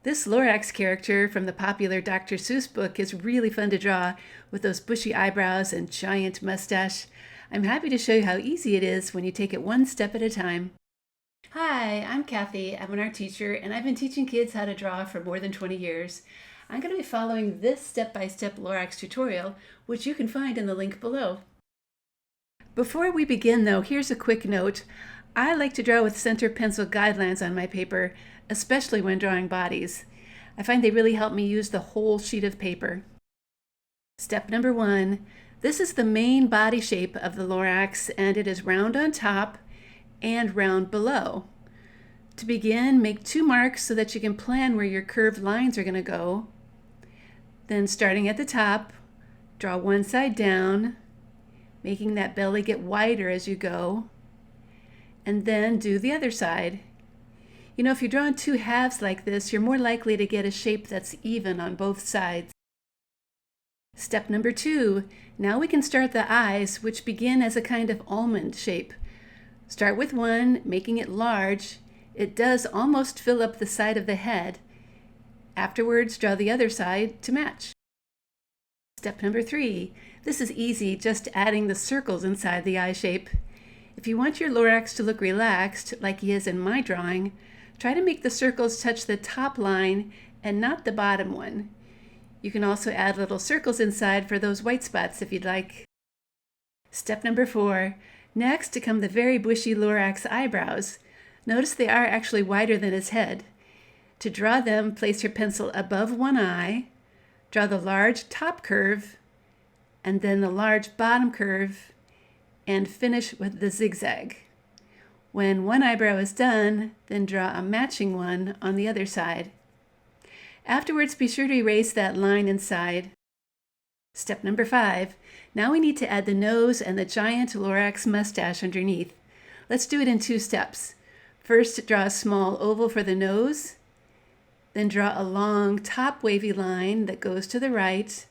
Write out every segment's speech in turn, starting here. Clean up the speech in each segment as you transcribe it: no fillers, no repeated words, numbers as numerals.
This Lorax character from the popular Dr. Seuss book is really fun to draw with those bushy eyebrows and giant mustache. I'm happy to show you how easy it is when you take it one step at a time. Hi, I'm Kathy. I'm an art teacher and I've been teaching kids how to draw for more than 20 years. I'm going to be following this step-by-step Lorax tutorial, which you can find in the link below. Before we begin though, here's a quick note. I like to draw with center pencil guidelines on my paper, especially when drawing bodies. I find they really help me use the whole sheet of paper. Step number 1. This is the main body shape of the Lorax, and it is round on top and round below. To begin, make 2 marks so that you can plan where your curved lines are going to go. Then starting at the top, draw one side down, making that belly get wider as you go, and then do the other side. You know, if you draw in 2 halves like this, you're more likely to get a shape that's even on both sides. Step number 2. Now we can start the eyes, which begin as a kind of almond shape. Start with one, making it large. It does almost fill up the side of the head. Afterwards, draw the other side to match. Step number 3. This is easy, just adding the circles inside the eye shape. If you want your Lorax to look relaxed, like he is in my drawing, try to make the circles touch the top line and not the bottom one. You can also add little circles inside for those white spots if you'd like. Step number 4. Next come the very bushy Lorax eyebrows. Notice they are actually wider than his head. To draw them, place your pencil above one eye, draw the large top curve, and then the large bottom curve, and finish with the zigzag. When one eyebrow is done, then draw a matching one on the other side. Afterwards, be sure to erase that line inside. Step number 5. Now we need to add the nose and the giant Lorax mustache underneath. Let's do it in 2 steps. First, draw a small oval for the nose, then draw a long top wavy line that goes to the right.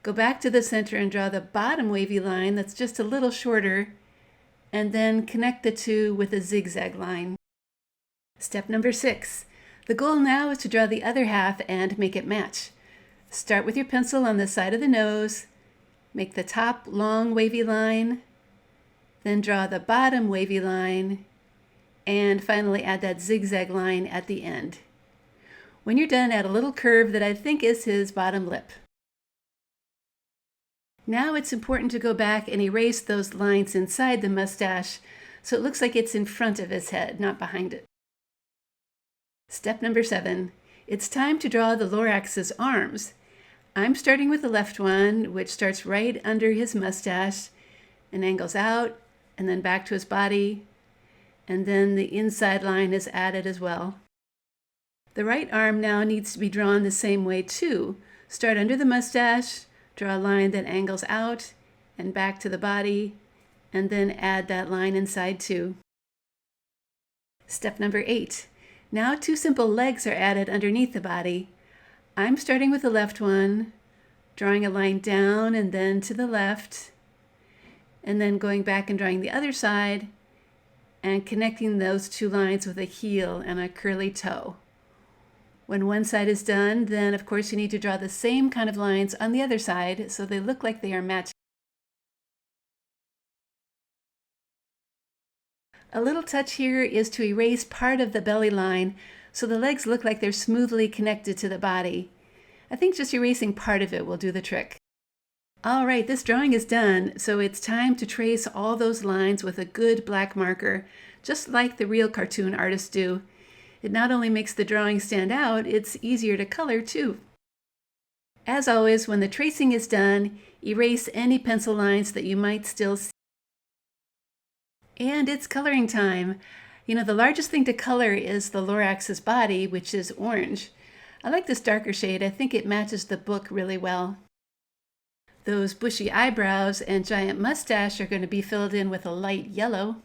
Go back to the center and draw the bottom wavy line that's just a little shorter, and then connect the 2 with a zigzag line. Step number 6. The goal now is to draw the other half and make it match. Start with your pencil on the side of the nose, make the top long wavy line, then draw the bottom wavy line, and finally add that zigzag line at the end. When you're done, add a little curve that I think is his bottom lip. Now it's important to go back and erase those lines inside the mustache so it looks like it's in front of his head, not behind it. Step number 7. It's time to draw the Lorax's arms. I'm starting with the left one, which starts right under his mustache and angles out and then back to his body, and then the inside line is added as well. The right arm now needs to be drawn the same way too. Start under the mustache, draw a line that angles out and back to the body, and then add that line inside too. Step number 8. Now 2 simple legs are added underneath the body. I'm starting with the left one, drawing a line down and then to the left, and then going back and drawing the other side and connecting those 2 lines with a heel and a curly toe. When one side is done, then of course you need to draw the same kind of lines on the other side so they look like they are matching. A little touch here is to erase part of the belly line so the legs look like they're smoothly connected to the body. I think just erasing part of it will do the trick. All right, this drawing is done, so it's time to trace all those lines with a good black marker, just like the real cartoon artists do. It not only makes the drawing stand out, it's easier to color too. As always, when the tracing is done, erase any pencil lines that you might still see. And it's coloring time. You know, the largest thing to color is the Lorax's body, which is orange. I like this darker shade. I think it matches the book really well. Those bushy eyebrows and giant mustache are going to be filled in with a light yellow.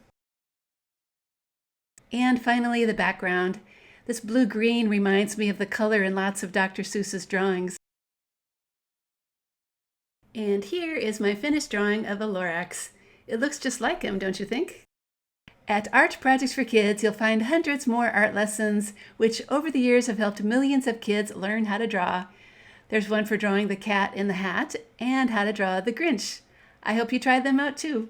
And finally, the background. This blue-green reminds me of the color in lots of Dr. Seuss's drawings. And here is my finished drawing of a Lorax. It looks just like him, don't you think? At Art Projects for Kids, you'll find hundreds more art lessons, which over the years have helped millions of kids learn how to draw. There's one for drawing the cat in the hat and how to draw the Grinch. I hope you try them out too.